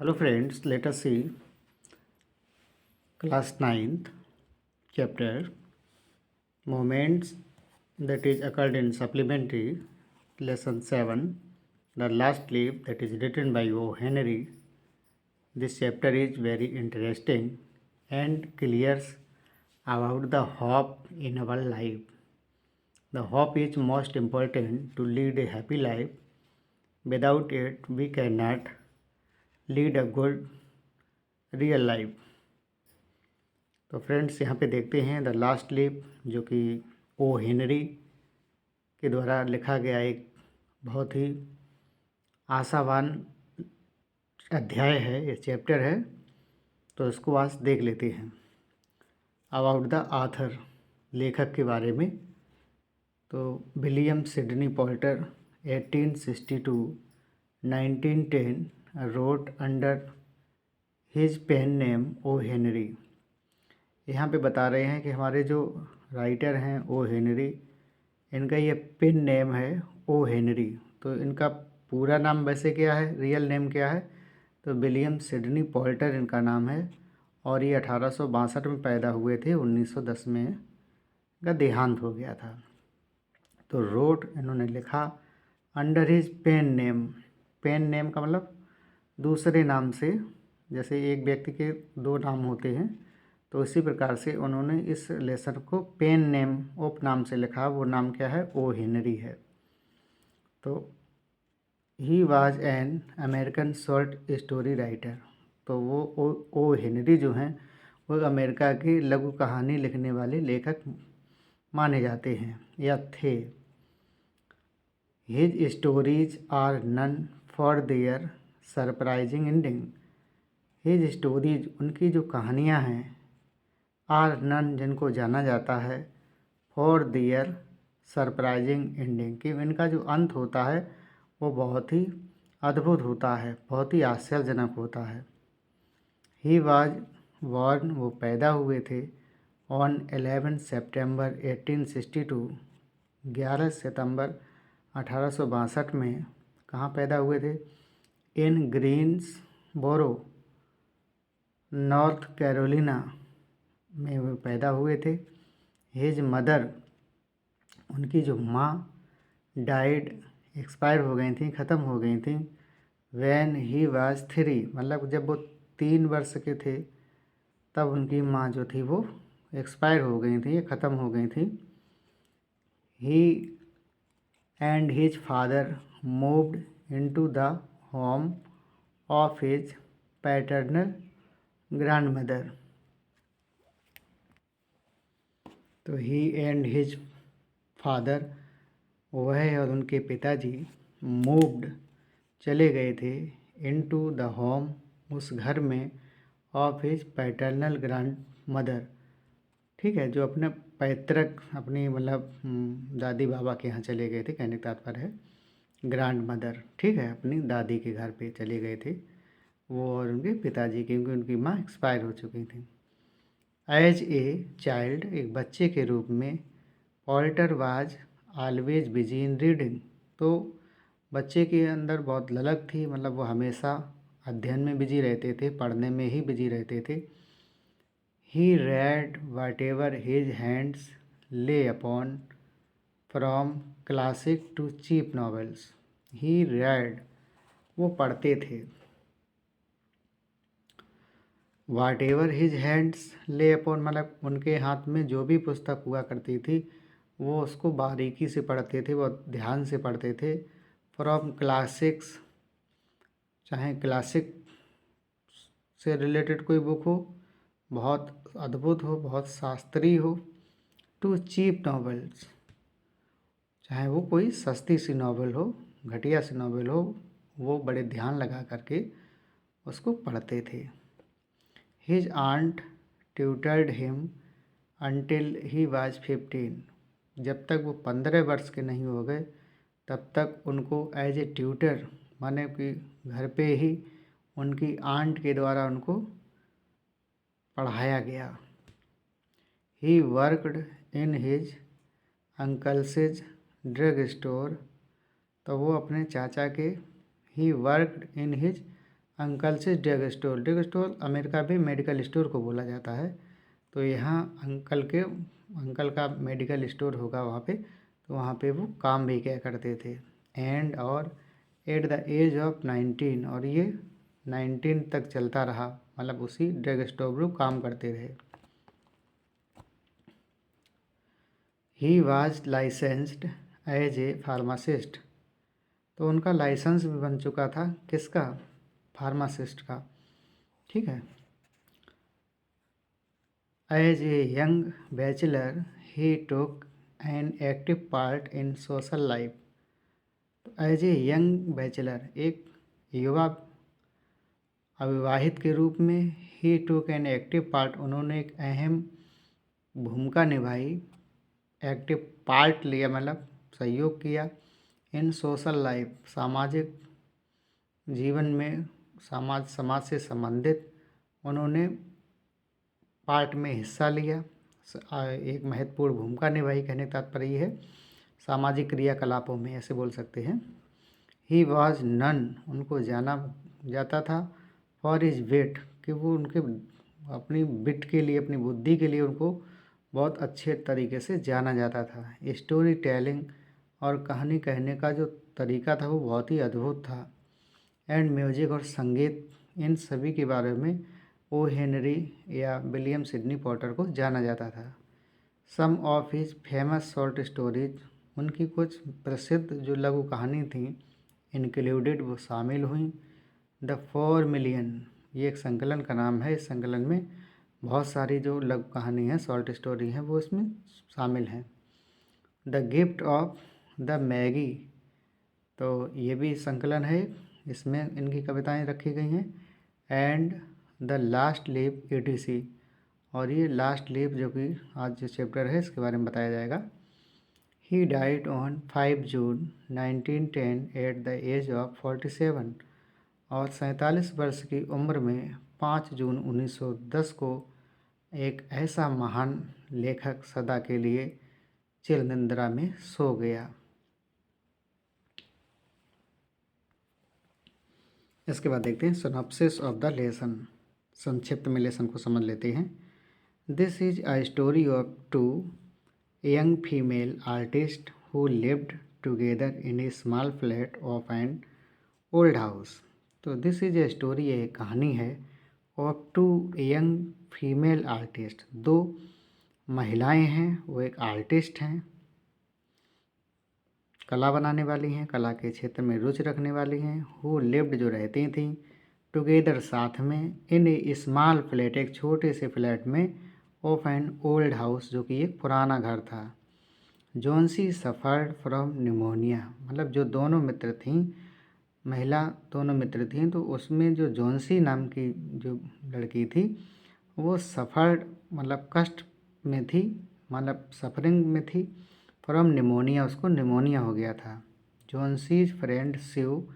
Hello friends, let us see class 9th chapter moments that is occurred in supplementary lesson 7, the last clip that is written by O. Henry. This chapter is very interesting and clears about the hope in our life. The hope is most important to lead a happy life. Without it, we cannot lead a good real life. तो friends यहाँ पे देखते हैं the last lip, जो कि O Henry के द्वारा लिखा गया एक बहुत ही आशावान अध्याय है, ये चैप्टर है। तो इसको आज देख लेते हैं। अबाउट द आथर, लेखक के बारे में। तो William Sydney Porter 1862-1910 wrote under his pen name O Henry. यहाँ पे बता रहे हैं कि हमारे जो राइटर हैं ओ हेनरी, इनका ये पेन नेम है ओ हेनरी। तो इनका पूरा नाम वैसे क्या है, रियल नेम क्या है, तो विलियम सिडनी पोल्टर इनका नाम है। और ये 1862 में पैदा हुए थे, 1910 में इनका देहांत हो गया था। तो रोट इन्होंने लिखा under his pen name. Pen name का मतलब दूसरे नाम से, जैसे एक व्यक्ति के दो नाम होते हैं, तो इसी प्रकार से उन्होंने इस लेसन को पेन नेम उपनाम से लिखा। वो नाम क्या है, ओ हेनरी है। तो he was an American short story writer. तो वो ओ हेनरी जो हैं वो अमेरिका की लघु कहानी लिखने वाले लेखक माने जाते हैं या थे। His stories are known for their surprising ending. His stories, उनकी जो कहानियाँ हैं, आर नन, जिनको जाना जाता है, फॉर देयर सरप्राइजिंग एंडिंग, कि इनका जो अंत होता है वो बहुत ही अद्भुत होता है, बहुत ही आश्चर्यजनक होता है। ही वाज बॉर्न, वो पैदा हुए थे, ऑन 11 सितंबर 1862, 11 सितंबर 1862 में। कहाँ पैदा हुए थे, इन ग्रीन्सबोरो, नॉर्थ कैरोलिना में वो पैदा हुए थे। हिज मदर, उनकी जो माँ, डाइड, एक्सपायर हो गई थी, ख़त्म हो गई थी। व्हेन ही वाज 3, मतलब जब वो 3 वर्ष के थे तब उनकी माँ जो थी वो एक्सपायर हो गई थी, ख़त्म हो गई थी। He and his father moved into the home of his paternal grandmother. तो ही एंड हिज फादर, वह और उनके पिताजी, मूव्ड, चले गए थे, इनटू द होम, उस घर में, of his paternal grand mother, ठीक है, जो अपने पैतृक, अपनी मतलब दादी बाबा के यहाँ चले गए थे, कहने का तात्पर्य है ग्रैंड मदर, ठीक है, अपनी दादी के घर पे चले गए थे वो और उनके पिताजी, क्योंकि उनकी माँ एक्सपायर हो चुकी थी। एज ए चाइल्ड, एक बच्चे के रूप में, Porter was always busy in reading. तो बच्चे के अंदर बहुत ललक थी, मतलब वो हमेशा अध्ययन में बिजी रहते थे, पढ़ने में ही बिजी रहते थे। He read whatever his hands lay upon, from classic to cheap novels. He read, वो पढ़ते थे, whatever his hands lay upon, मतलब उनके हाथ में जो भी पुस्तक हुआ करती थी वो उसको बारीकी से पढ़ते थे, बहुत ध्यान से पढ़ते थे। फ्रॉम क्लासिक्स, चाहे क्लासिक से रिलेटेड कोई बुक हो, बहुत अद्भुत हो, बहुत शास्त्रीय हो, टू चीप नॉवेल्स, चाहे वो कोई सस्ती सी नॉवेल हो, घटिया सी नॉवेल हो, वो बड़े ध्यान लगा करके उसको पढ़ते थे। His aunt tutored him until he was 15। जब तक वो 15 वर्ष के नहीं हो गए तब तक उनको एज ए ट्यूटर, माने कि घर पे ही उनकी आंट के द्वारा उनको पढ़ाया गया। He worked in his uncle's drug store. तो वो अपने चाचा के, he worked in his uncle से drug store, drug store America में मेडिकल स्टोर को बोला जाता है। तो यहाँ अंकल का मेडिकल स्टोर होगा वहाँ पे, तो वहाँ पे वो काम भी क्या करते थे। एंड और एट द एज ऑफ 19, और ये 19 तक चलता रहा, मतलब उसी ड्रग स्टोर में काम करते रहे। He was licensed as a pharmacist, तो उनका लाइसेंस भी बन चुका था, किसका, फार्मासिस्ट का, ठीक है। As a young bachelor he took an active part in social life, as a young bachelor, एक युवा अविवाहित के रूप में, he took an active part, उन्होंने एक अहम भूमिका निभाई, एक्टिव पार्ट लिया मतलब सहयोग किया, इन सोशल लाइफ, सामाजिक जीवन में, समाज से संबंधित उन्होंने पार्ट में हिस्सा लिया, एक महत्वपूर्ण भूमिका निभाई, कहने का तात्पर्य ये है सामाजिक क्रियाकलापों में, ऐसे बोल सकते हैं। ही वॉज नन, उनको जाना जाता था, फॉर इज विट, कि वो उनके अपनी विट के लिए, अपनी बुद्धि के लिए उनको बहुत अच्छे तरीके से जाना जाता था। स्टोरी टेलिंग, और कहानी कहने का जो तरीका था वो बहुत ही अद्भुत था। एंड म्यूजिक, और संगीत, इन सभी के बारे में ओ हेनरी या विलियम सिडनी पॉटर को जाना जाता था। Some of his famous short stories, उनकी कुछ प्रसिद्ध जो लघु कहानी थी, इंक्लूडेड, वो शामिल हुई। द 4 मिलियन, ये एक संकलन का नाम है, इस संकलन में बहुत सारी जो लघु कहानी है, शॉर्ट स्टोरी हैं, वो इसमें शामिल हैं। The gift of the Maggi, तो ये भी संकलन है, इसमें इनकी कविताएं रखी गई हैं। And the last leaf ETC, और ये लास्ट लीफ जो कि आज जो चैप्टर है इसके बारे में बताया जाएगा। He died on 5 June 1910 at the age of 47, और 47 वर्ष की उम्र में 5 जून 1910 को एक ऐसा महान लेखक सदा के लिए चिर निद्रा में सो गया। इसके बाद देखते हैं सिनॉप्सिस ऑफ द लेसन, संक्षिप्त में लेसन को समझ लेते हैं। This is a story of 2 young female artist who lived together in A small flat of an old house. तो दिस इज ए स्टोरी, ये कहानी है, ऑफ 2 यंग फीमेल आर्टिस्ट, 2 महिलाएं हैं, वो एक आर्टिस्ट हैं, कला बनाने वाली हैं, कला के क्षेत्र में रुचि रखने वाली हैं। हु लिव्ड, जो रहती थी, टुगेदर, साथ में, इन ए स्मॉल फ्लैट, एक छोटे से फ्लैट में, ऑफ एन ओल्ड हाउस, जो कि एक पुराना घर था। जॉन्सी सफ़र्ड फ्रॉम निमोनिया, मतलब जो दोनों मित्र थीं, महिला दोनों मित्र थीं, तो उसमें जो जॉन्सी नाम की जो लड़की थी, वो सफ़र्ड मतलब कष्ट में थी, मतलब सफरिंग में थी, फ्रॉम निमोनिया, उसको निमोनिया हो गया था। जॉन्सी फ्रेंड शिव,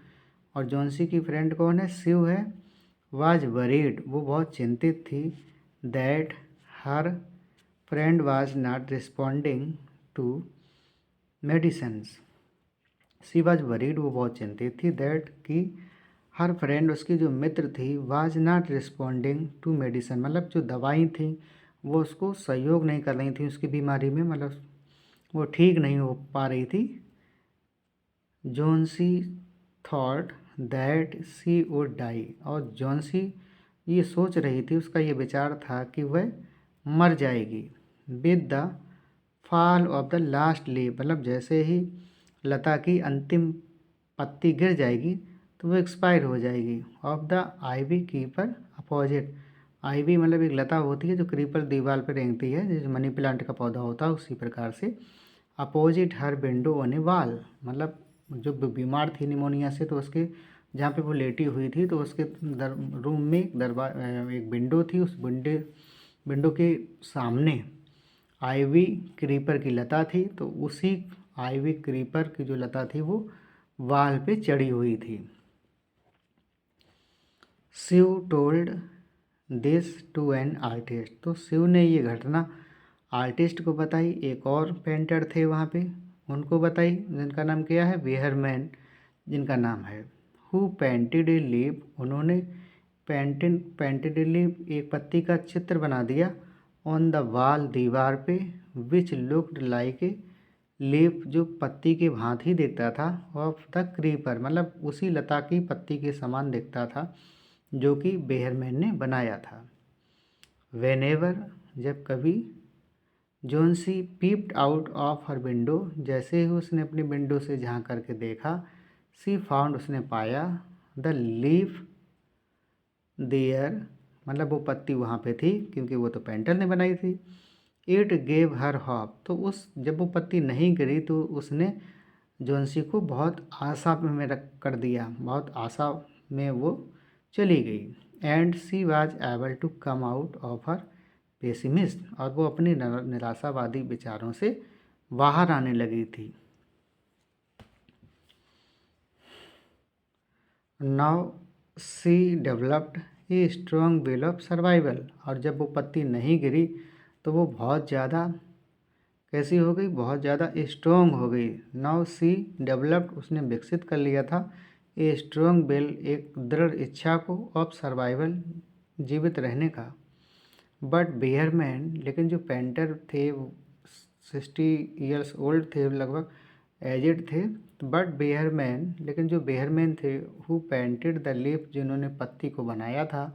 और जॉन्सी की फ्रेंड कौन है, शिव है, वाज वरीड, वो बहुत चिंतित थी, that her friend was not responding to medicines. She was worried, वो बहुत चिंतित थी, दैट कि हर फ्रेंड, उसकी जो मित्र थी, was not responding to medicine, मतलब जो दवाई थी वो उसको सहयोग नहीं कर रही थी उसकी बीमारी में, मतलब वो ठीक नहीं हो पा रही थी। Johnsy thought that she would die, और जॉन्सी ये सोच रही थी, उसका ये विचार था कि वह मर जाएगी। With the fall of the last leaf, मतलब जैसे ही लता की अंतिम पत्ती गिर जाएगी तो वो एक्सपायर हो जाएगी। Of the ivy keeper opposite, ivy मतलब एक लता होती है जो क्रीपर दीवार पर रेंगती है, जैसे मनी प्लांट का पौधा होता है उसी प्रकार से। Opposite her window on A wall, मतलब जो बीमार थी निमोनिया से, तो उसके जहाँ पे वो लेटी हुई थी, तो उसके रूम में एक विंडो थी, उस विंडो के सामने आईवी क्रीपर की लता थी, तो उसी आईवी क्रीपर की जो लता थी वो वाल पे चढ़ी हुई थी। Shiv told this to an artist, तो शिव ने ये घटना आर्टिस्ट को बताई, एक और पेंटर थे वहाँ पे, उनको बताई, जिनका नाम क्या है, वेहरमैन जिनका नाम है। हु पेंटेड ए लीफ, उन्होंने पेंटेड ए लीफ एक पत्ती का चित्र बना दिया, ऑन द वॉल दीवार पे, विच लुक्ड लाइक ए लीफ जो पत्ती के भांति दिखता था, ऑफ द क्रीपर मतलब उसी लता की पत्ती के समान दिखता था जो कि बेयरमैन ने बनाया था। वेनेवर जब कभी, Johnsy peeped out of her window जैसे ही उसने अपनी विंडो से झांक करके देखा, सी फाउंड उसने पाया, द लीफ देयर मतलब वो पत्ती वहाँ पे थी क्योंकि वो तो पेंटर ने बनाई थी। इट गेव हर हॉप, तो उस जब वो पत्ती नहीं गिरी तो उसने जोन्सी को बहुत आशा में रख कर दिया, बहुत आशा में वो चली गई। And she was able to come out of her pessimist, और वो अपनी निराशावादी विचारों से बाहर आने लगी थी। Now see developed a strong will of survival, और जब वो पत्ती नहीं गिरी तो वो बहुत ज़्यादा कैसी हो गई, बहुत ज़्यादा स्ट्रॉन्ग हो गई। नाउ सी डेवलप्ड, उसने विकसित कर लिया था, ए स्ट्रॉन्ग विल एक दृढ़ इच्छा को, ऑफ सर्वाइवल जीवित रहने का। बट बेयरमैन, लेकिन जो पेंटर थे 60 ईयर्स ओल्ड थे, लगभग एजेड थे। बट बेयरमैन, लेकिन जो बेयरमैन थे, हु पेंटेड द लीफ जिन्होंने पत्ती को बनाया था,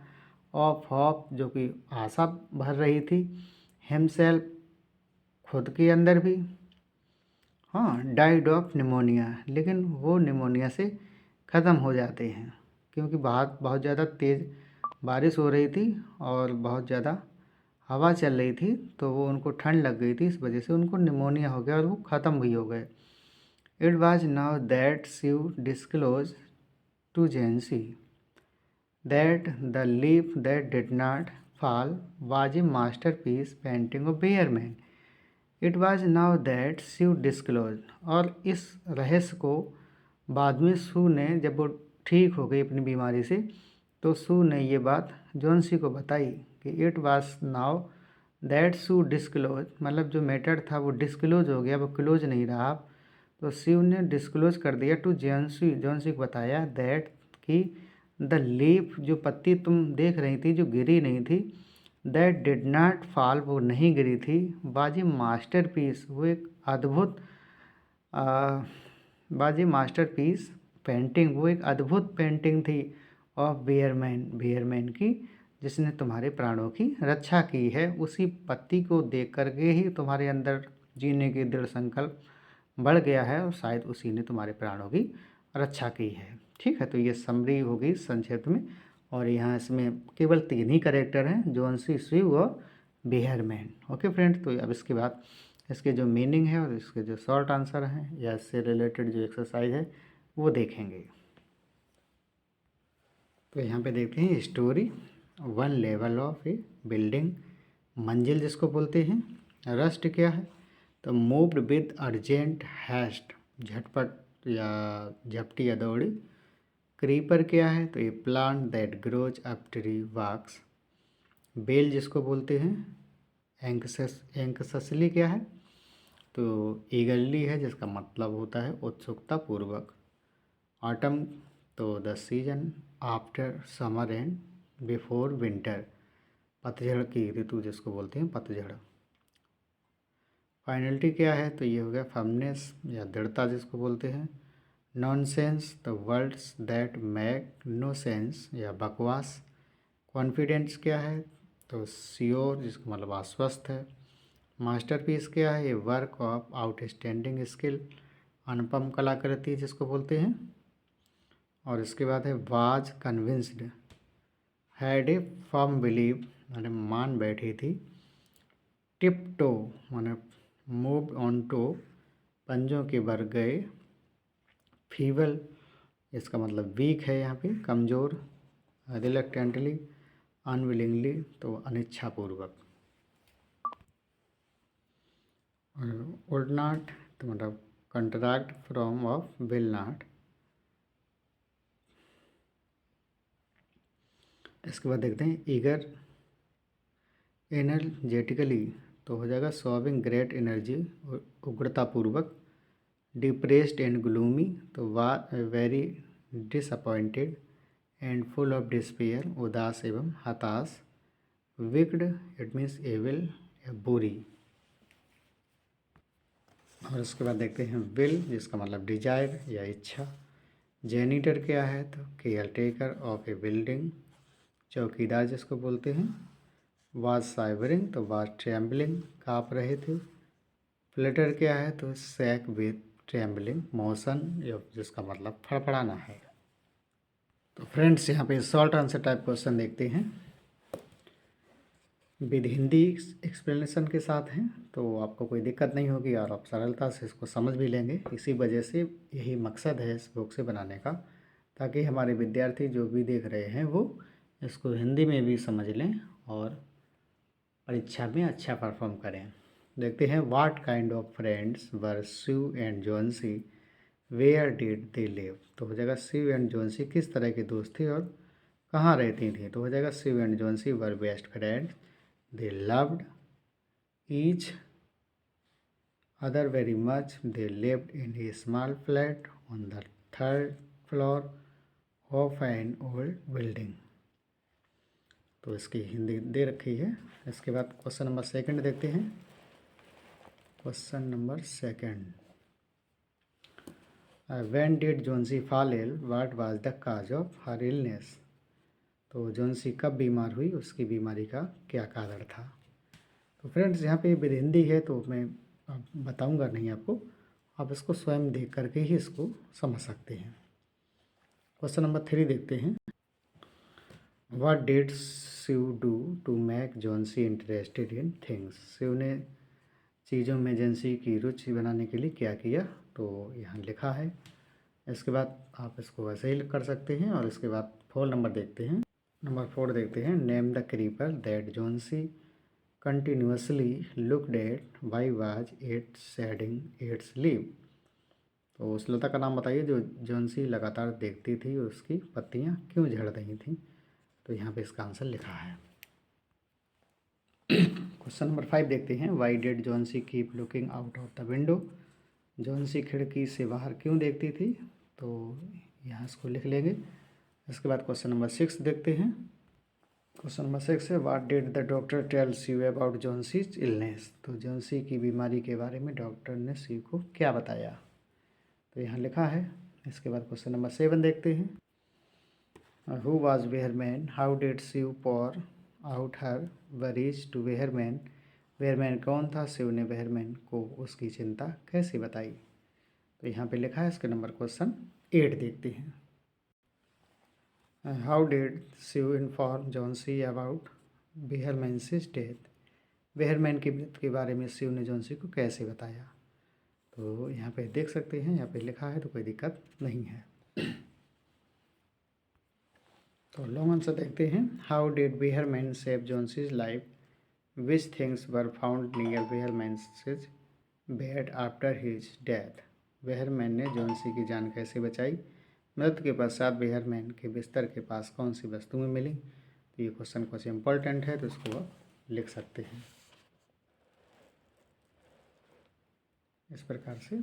ऑफ हॉप जो कि आशा भर रही थी, हिमसेल्फ खुद के अंदर भी, हाँ, डाइड ऑफ निमोनिया, लेकिन वो निमोनिया से ख़त्म हो जाते हैं क्योंकि बाहर बहुत ज़्यादा तेज़ बारिश हो रही थी और बहुत ज़्यादा हवा चल रही थी, तो वो उनको ठंड लग गई थी, इस वजह से उनको निमोनिया हो गया और वो ख़त्म भी हो गए। It was now that she disclose to Johnsy that the leaf that did not fall was a masterpiece painting of Behrman. It was now that she disclose, और इस रहस्य को बाद में सू ने, जब वो ठीक हो गई अपनी बीमारी से, तो सू ने ये बात जोन्सी को बताई कि it was now that Sue disclose, मतलब जो मैटर था वो डिस्क्लोज हो गया, वो क्लोज नहीं रहा। तो सी ने डिस्क्लोज कर दिया टू जोन्सी को बताया दैट कि द लीफ जो पत्ती तुम देख रही थी जो गिरी नहीं थी, दैट डिड नॉट फॉल वो नहीं गिरी थी, बाजी मास्टरपीस वो एक अद्भुत बाजी मास्टरपीस पेंटिंग वो एक अद्भुत पेंटिंग थी ऑफ बेयरमैन की, जिसने तुम्हारे प्राणों की रक्षा की है। उसी पत्ती को देख करके ही तुम्हारे अंदर जीने की दृढ़ संकल्प बढ़ गया है और शायद उसी ने तुम्हारे प्राणों की रक्षा की है। ठीक है, तो ये समरी होगी संक्षिप्त में, और यहाँ इसमें केवल 3 ही कैरेक्टर हैं, जोन्सी, स्वीव और बेयरमैन। ओके फ्रेंड, तो अब इसके बाद इसके जो मीनिंग है और इसके जो शॉर्ट आंसर हैं या इससे रिलेटेड जो एक्सरसाइज है वो देखेंगे। तो यहाँ पे देखते हैं story. 1 level of A building, मंजिल जिसको बोलते हैं। रस्ट क्या है, तो मूव्ड विद अर्जेंट हैस्ट, झटपट या झपटी या दौड़ी। क्रीपर क्या है, तो ये plant that grows up tree walks. बेल जिसको बोलते हैं, एंक्ससली क्या है, तो ईगरली है जिसका मतलब होता है उत्सुकता पूर्वक। ऑटम, तो the season after summer and before winter, पतझड़ की ऋतु जिसको बोलते हैं पतझड़। फाइनलिटी क्या है, तो ये हो गया फर्मनेस या दृढ़ता जिसको बोलते हैं। Nonsense, the words that make no sense या बकवास। कॉन्फिडेंस क्या है, तो श्योर जिसका मतलब आश्वस्त है। मास्टरपीस क्या है, ये वर्क ऑफ आउटस्टैंडिंग स्किल, अनुपम कलाकृति जिसको बोलते हैं। और इसके बाद है was convinced, had a firm believe मैंने मान बैठी थी। टिप टो मैंने मूव ऑन टो, पंजों के भर गए। फीबल इसका मतलब वीक है, यहाँ पे कमज़ोर। रिलक्टेंटली, अनविलिंगली तो अनिच्छापूर्वक। वुड नॉट तो मतलब contract from of will not. इसके बाद देखते हैं ईगर, एनर्जेटिकली तो हो जाएगा सॉविंग ग्रेट एनर्जी, उग्रतापूर्वक। डिप्रेस्ड एंड ग्लूमी तो very disappointed and full of despair, उदास एवं हताश। विक्ड इट मीन्स एविल या बुरी। और उसके बाद देखते हैं विल, जिसका मतलब डिजायर या इच्छा। जेनिटर क्या है, तो care taker of A building, चौकीदार जिसको बोलते हैं। वाज साइबरिंग, तो वाज ट्रैम्बलिंग, काँप रहे थे। फ्लटर क्या है, तो सैक विथ ट्रैम्बलिंग मोशन, जिसका मतलब फड़फड़ाना है। तो फ्रेंड्स यहाँ पे शॉर्ट आंसर टाइप क्वेश्चन देखते हैं, विद हिंदी एक्सप्लेनेशन के साथ हैं, तो आपको कोई दिक्कत नहीं होगी और आप सरलता से इसको समझ भी लेंगे। इसी वजह से यही मकसद है इस बुक से बनाने का, ताकि हमारे विद्यार्थी जो भी देख रहे हैं वो इसको हिंदी में भी समझ लें और परीक्षा में अच्छा परफॉर्म करें। देखते हैं what kind of friends were Sue and Johnsy, where did they live. तो हो जाएगा स्यू एंड जॉन्सी किस तरह के दोस्त थे और कहाँ रहती थी। तो हो जाएगा Sue and Johnsy were best friends, they loved each other very much, they lived in a small flat on the third floor of an old building। तो इसकी हिंदी दे रखी है। इसके बाद क्वेश्चन नंबर सेकंड देखते हैं। Question number second, when did Johnsy fall ill, what was the cause of her illness. तो Johnsy कब बीमार हुई, उसकी बीमारी का क्या कारण था। तो फ्रेंड्स यहाँ पे विद हिंदी है तो मैं बताऊंगा नहीं आपको, आप इसको स्वयं देख करके ही इसको समझ सकते हैं। क्वेश्चन नंबर 3 देखते हैं। What did Shiv do to make Johnsy interested in things. Shiv ने चीज़ों में जॉन्सी की रुचि बनाने के लिए क्या किया, तो यहाँ लिखा है। इसके बाद आप इसको वैसे ही कर सकते हैं। और इसके बाद 4 नंबर देखते हैं। नंबर 4 देखते हैं, name the creeper that Johnsy continuously looked at, why was it shedding its leave. तो उस लता का नाम बताइए जो जॉन्सी लगातार देखती थी, उसकी पत्तियां क्यों झड़ रही थी। तो यहाँ पे इसका आंसर लिखा है। क्वेश्चन नंबर 5 देखते हैं, why did Johnsy keep looking out of the window. Johnsy खिड़की से बाहर क्यों देखती थी, तो यहाँ इसको लिख लेंगे। इसके बाद क्वेश्चन नंबर 6 देखते हैं। क्वेश्चन नंबर 6 है, what did the doctor tells you about Johnsy's illness. तो जॉन्सी की बीमारी के बारे में डॉक्टर ने शिव को क्या बताया, तो यहाँ लिखा है। इसके बाद क्वेश्चन नंबर 7 देखते हैं, who was Behrman, how did Sue pour out her worries to Behrman. Behrman कौन था, शिव ने वेयरमैन को उसकी चिंता कैसे बताई। तो यहाँ पे लिखा है। इसके नंबर क्वेश्चन 8 देखते हैं, how did Sue inform Johnsy about Behrman's death. Behrman की मृत्यु के बारे में शिव ने जॉन्सी को कैसे बताया। तो यहाँ पे देख सकते हैं, यहाँ पे लिखा है तो कोई दिक्कत नहीं है। तो लॉन्ग आंसर देखते हैं, how did Behrman save Johnsy's life, which things were found near Behrman's bed after his death. Behrman ने जॉन्सी की जान कैसे बचाई, मृत्यु के पश्चात वेयरमैन के बिस्तर के पास कौन सी वस्तुएं मिली। तो ये क्वेश्चन कुछ इम्पोर्टेंट है, तो इसको आप लिख सकते हैं इस प्रकार से।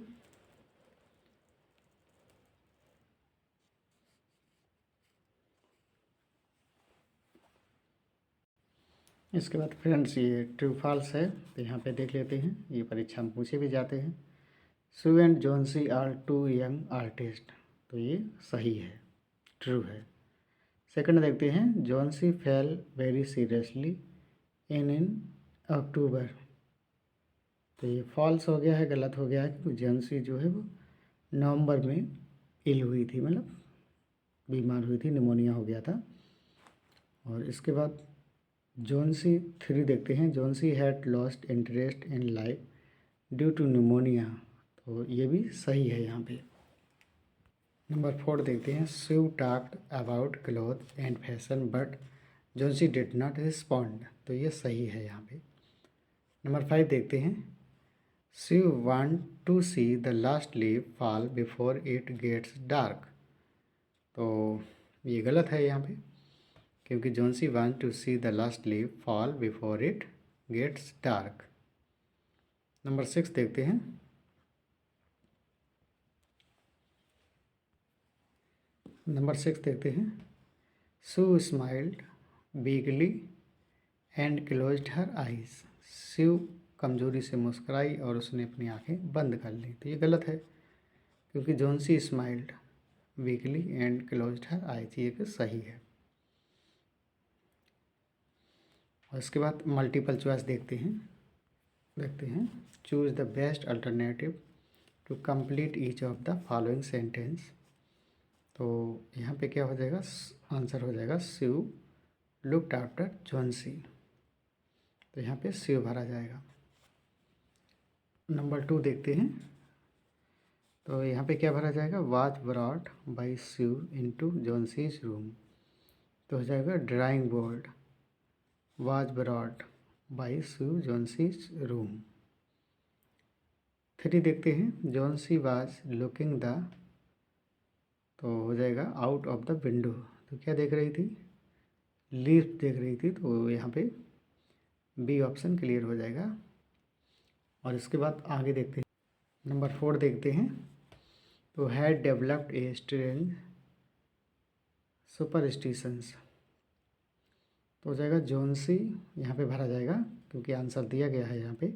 इसके बाद फ्रेंड्स ये ट्रू फॉल्स है, तो यहाँ पे देख लेते हैं। ये परीक्षा में पूछे भी जाते हैं। Sue and Johnsy are two young artist. तो ये सही है, ट्रू है। सेकंड देखते हैं, Johnsy fell very seriously in October. तो ये फॉल्स हो गया है, गलत हो गया है, क्योंकि जॉन्सी जो है वो नवंबर में इल हुई थी, मतलब बीमार हुई थी, निमोनिया हो गया था। और इसके बाद जॉन्सी 3 देखते हैं, Johnsy had lost interest in life due to pneumonia. तो ये भी सही है यहाँ पे। नंबर 4 देखते हैं, Shiv talked about cloth and fashion but Johnsy did not respond. तो ये सही है यहाँ पे। नंबर 5 देखते हैं, Sue want to see the last leaf fall before it gets dark. तो ये गलत है यहाँ पे, क्योंकि Johnsy want to see the last leaf fall before it gets dark. Number 6 देखते हैं, नंबर 6 देखते हैं। Sue smiled bigly and closed her eyes. Sue कमजोरी से मुस्कुराई और उसने अपनी आंखें बंद कर ली। तो ये गलत है, क्योंकि Johnsy smiled weakly and closed her eyes, ये कि सही है। और इसके बाद मल्टीपल चॉइस देखते हैं। Choose the best alternative to complete each of the following sentence. तो यहाँ पे क्या हो जाएगा, आंसर हो जाएगा शिव लुक्ड आफ्टर जोन्सी। तो यहाँ पे शिव भरा जाएगा। नंबर 2 देखते हैं। तो यहाँ पे क्या भरा जाएगा, was brought by Sue into Johnsy's room. तो हो जाएगा drawing board was brought by Sue Johnsy's room. 3 देखते हैं। जोन्सी वाज लुकिंग द, तो हो जाएगा आउट ऑफ द विंडो। तो क्या देख रही थी, लीफ देख रही थी। तो यहाँ पे बी ऑप्शन क्लियर हो जाएगा। और इसके बाद आगे देखते हैं। नंबर 4 देखते हैं। तो had developed a strange superstitions. तो हो जाएगा जोन्सी, यहाँ पे भरा जाएगा क्योंकि आंसर दिया गया है यहाँ पे।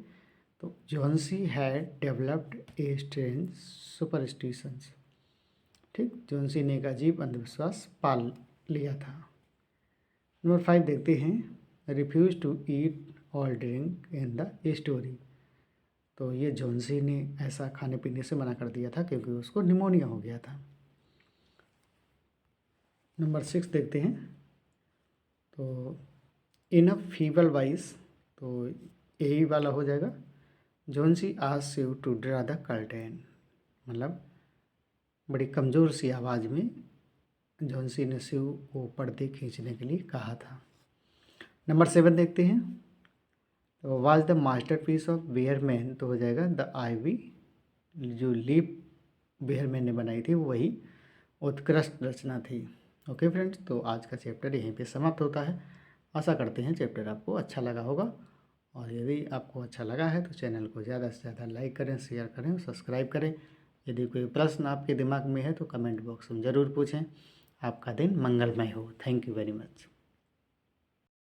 तो Johnsy had developed a strange superstitions. ठीक, जोन्सी ने एक अजीब अंधविश्वास पाल लिया था। नंबर 5 देखते हैं। Refuse to eat all drink in the story. तो ये जोन्सी ने ऐसा खाने पीने से मना कर दिया था क्योंकि उसको निमोनिया हो गया था। नंबर 6 देखते हैं। तो इन अ फीबल वॉइस, तो यही वाला हो जाएगा। Johnsy asked Sue to draw the curtain. मतलब बड़ी कमज़ोर सी आवाज़ में जोन्सी ने शिव को पर्दे खींचने के लिए कहा था। नंबर 7 देखते हैं। तो वाज द मास्टरपीस ऑफ बेयरमैन। तो हो जाएगा द आईवी। जो लीप बेयरमैन ने बनाई थी वो वही उत्कृष्ट रचना थी। ओके फ्रेंड्स, तो आज का चैप्टर यहीं पे समाप्त होता है। आशा करते हैं चैप्टर आपको अच्छा लगा होगा। और यदि आपको अच्छा लगा है तो चैनल को ज़्यादा से ज़्यादा लाइक करें, शेयर करें और सब्सक्राइब करें। यदि कोई प्रश्न आपके दिमाग में है तो कमेंट बॉक्स में ज़रूर पूछें। आपका दिन मंगलमय हो। Thank you very much.